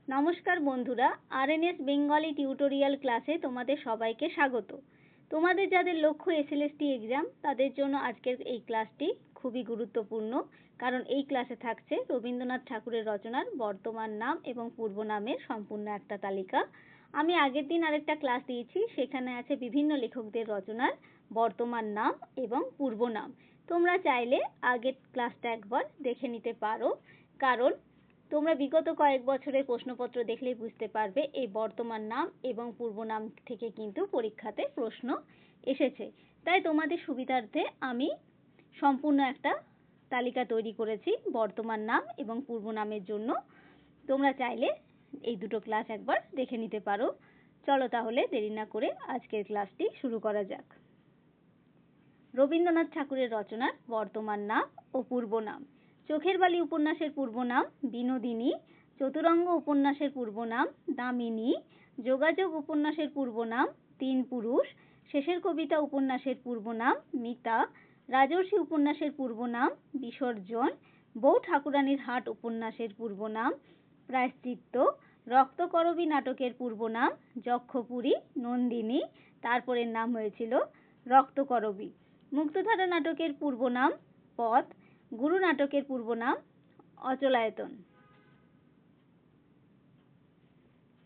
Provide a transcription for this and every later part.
নমস্কার বন্ধুরা, RNase Bengali tutorial ক্লাসে তোমাদের সবাইকে স্বাগত। তোমাদের যাদের লক্ষ্য এসএলএসটি এক্সাম তাদের জন্য আজকের এই ক্লাসটি খুবই গুরুত্বপূর্ণ, কারণ এই ক্লাসে থাকছে রবীন্দ্রনাথ ঠাকুরের রচনার বর্তমান নাম এবং পূর্ব নামের সম্পূর্ণ একটা তালিকা। আমি আগের দিন আরেকটা ক্লাস দিয়েছি, সেখানে আছে বিভিন্ন লেখকদের রচনার বর্তমান নাম এবং পূর্ব নাম। তোমরা চাইলে আগের ক্লাসটা একবার দেখে নিতে পারো, কারণ তোমরা বিগত কয়েক বছরের প্রশ্নপত্র দেখলেই বুঝতে পারবে এই বর্তমান নাম এবং পূর্ব নাম থেকে কিন্তু পরীক্ষাতে প্রশ্ন এসেছে। তাই তোমাদের সুবিধার্থে আমি সম্পূর্ণ একটা তালিকা তৈরি করেছি বর্তমান নাম এবং পূর্ব নামের জন্য। তোমরা চাইলে এই দুটো ক্লাস একবার দেখে নিতে পারো। চলো তাহলে দেরি না করে আজকের ক্লাসটি শুরু করা যাক। রবীন্দ্রনাথ ঠাকুরের রচনার বর্তমান নাম ও পূর্ব নাম। চোখের বালি উপন্যাসের পূর্ব নাম বিনোদিনী, চতুরঙ্গ উপন্যাসের পূর্ব নাম দামিনী, যোগাযোগ উপন্যাসের পূর্ব নাম তিন পুরুষ, শেষের কবিতা উপন্যাসের পূর্ব নাম মিতা, রাজর্ষি উপন্যাসের পূর্ব নাম বিসর্জন, বউ ঠাকুরানীর হাট উপন্যাসের পূর্ব নাম প্রায়শ্চিত্ত, রক্তকরবী নাটকের পূর্ব নাম যক্ষপুরী নন্দিনী, তারপরের নাম হয়েছিল রক্তকরবী, মুক্তধারা নাটকের পূর্ব নাম পথ, গুরু নাটকের পূর্ব নাম অচলায়তন,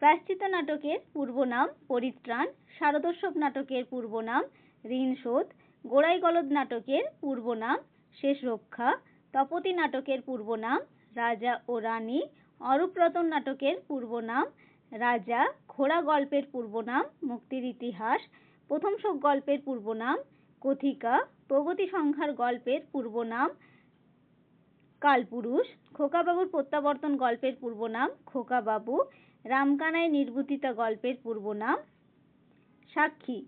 প্রায়শ্চিত্ত নাটকের পূর্ব নাম পরিত্রাণ, শারদোৎসব নাটকের পূর্ব নাম ঋণ শোধ, গোড়াই গলদ নাটকের পূর্ব নাম শেষ রক্ষা, তপতী নাটকের পূর্ব নাম রাজা ও রানী, অরূপরতন নাটকের পূর্ব নাম রাজা, ঘোড়া গল্পের পূর্ব নাম মুক্তির ইতিহাস, প্রথম শোক গল্পের পূর্ব নাম কথিকা, প্রগতি সংখ্যার গল্পের পূর্ব নাম কালপুরুষ, খোকাবাবুর প্রত্যাবর্তন গল্পের পূর্ব নাম খোকাবাবু, রামকানাই নির্বুতিতা গল্পের পূর্ব নাম সাক্ষী,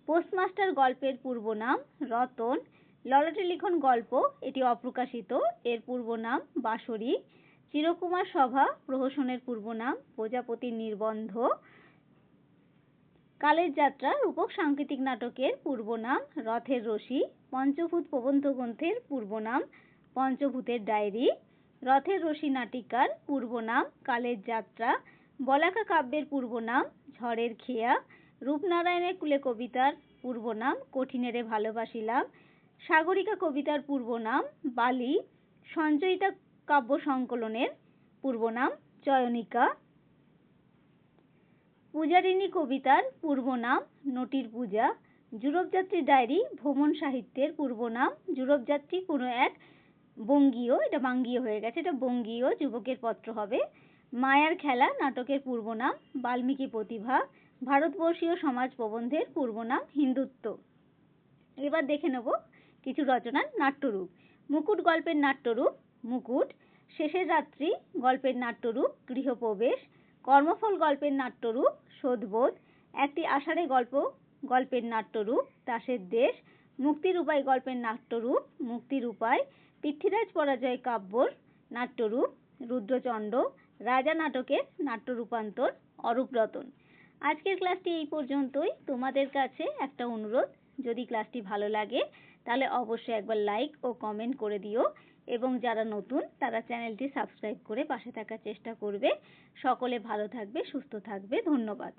পোস্টমাস্টার গল্পের পূর্ব নাম রতন, ললাটে লিখন গল্প এটি অপ্রকাশিত, এর পূর্ব নাম বাঁশরী, চিরকুমার সভা প্রহসনের পূর্ব নাম প্রজাপতির নির্বন্ধ, কালের যাত্রা রূপক সাংকেতিক নাটকের পূর্ব নাম রথের রশি, পঞ্চভূত প্রবন্ধ গ্রন্থের পূর্ব নাম পঞ্চভূতের ডায়েরি, রথের রশি নাটিকার পূর্ব নাম কালের যাত্রা, বলাকা কাব্যের পূর্ব নাম ঝড়ের খেয়া, রূপনারায়ণের কুলে কবিতার পূর্ব নাম কঠিনেরে ভালোবাসিলাম, সাগরিকা কবিতার পূর্ব নাম বালি, সঞ্চয়িতা কাব্য সংকলনের পূর্ব নাম চয়নিকা, পূজারিণী কবিতার পূর্ব নাম নটির পূজা, যুরপযাত্রী ডায়েরি ভ্রমণ সাহিত্যের পূর্ব নাম যুরপযাত্রী কোনো এক বঙ্গীয়, এটা বাঙ্গীয় হয়ে গেছে, এটা বঙ্গীয় যুবকের পত্র হবে, মায়ার খেলা নাটকের পূর্ব নাম বাল্মীকি প্রতিভা, ভারতবর্ষীয় সমাজ প্রবন্ধের পূর্ব নাম হিন্দুত্ব। এবার দেখে নেব কিছু রচনার নাট্যরূপ। মুকুট গল্পের নাট্যরূপ মুকুট, শেষের রাত্রি গল্পের নাট্যরূপ গৃহপ্রবেশ, কর্মফল গল্পের নাট্যরূপ শোধবোধ, একটি আষাঢ়ে গল্পের নাট্যরূপ দাসের দেশ, মুক্তির উপায় গল্পের নাট্যরূপ মুক্তির উপায়, পৃথ্বীরাজ পরাজয় কাব্যর নাট্যরূপ রুদ্রচণ্ড, রাজা নাটকের নাট্যরূপান্তর অরূপরতন। আজকের ক্লাসটি এই পর্যন্তই। তোমাদের কাছে একটা অনুরোধ, যদি ক্লাসটি ভালো লাগে তাহলে অবশ্যই একবার লাইক ও কমেন্ট করে দিও, এবং যারা নতুন তারা চ্যানেলটি সাবস্ক্রাইব করে পাশে থাকার চেষ্টা করবে। সকলে ভালো থাকবে, সুস্থ থাকবে। ধন্যবাদ।